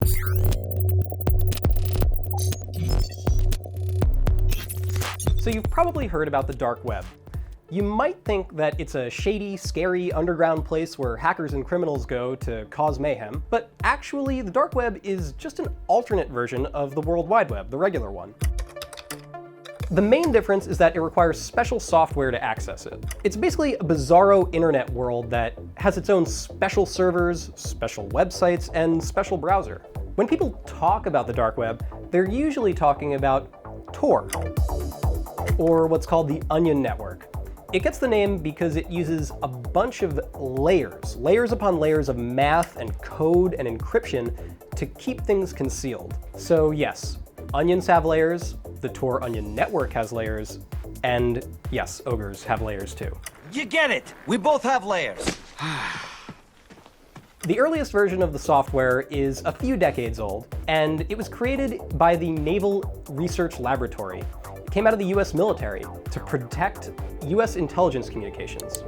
So you've probably heard about the dark web. You might think that it's a shady, scary, underground place where hackers and criminals go to cause mayhem, but actually the dark web is just an alternate version of the World Wide Web, the regular one. The main difference is that it requires special software to access it. It's basically a bizarro internet world that has its own special servers, special websites, and special browser. When people talk about the dark web, they're usually talking about Tor, or what's called the Onion Network. It gets the name because it uses a bunch of layers upon layers of math and code and encryption to keep things concealed. So yes, onions have layers, the Tor Onion Network has layers, and yes, ogres have layers too. You get it! We both have layers. The earliest version of the software is a few decades old, and it was created by the Naval Research Laboratory. It came out of the US military to protect US intelligence communications.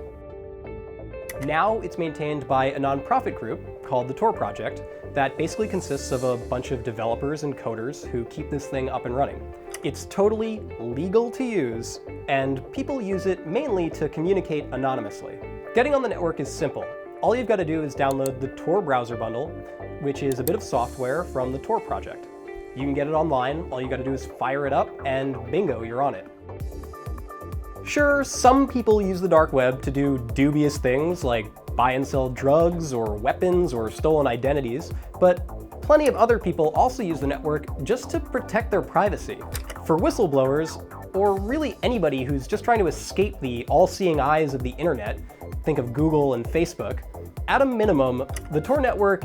Now it's maintained by a nonprofit group called the Tor Project that basically consists of a bunch of developers and coders who keep this thing up and running. It's totally legal to use, and people use it mainly to communicate anonymously. Getting on the network is simple. All you've got to do is download the Tor browser bundle, which is a bit of software from the Tor project. You can get it online, all you got to do is fire it up, and bingo, you're on it. Sure, some people use the dark web to do dubious things like buy and sell drugs or weapons or stolen identities, but plenty of other people also use the network just to protect their privacy. For whistleblowers, or really anybody who's just trying to escape the all-seeing eyes of the internet, think of Google and Facebook, at a minimum, the Tor network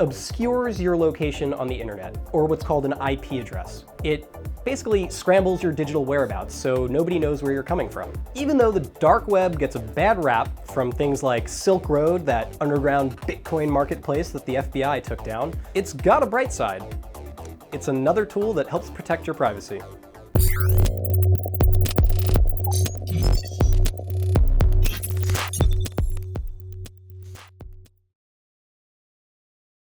obscures your location on the internet, or what's called an IP address. It basically scrambles your digital whereabouts so nobody knows where you're coming from. Even though the dark web gets a bad rap from things like Silk Road, that underground Bitcoin marketplace that the FBI took down, it's got a bright side. It's another tool that helps protect your privacy.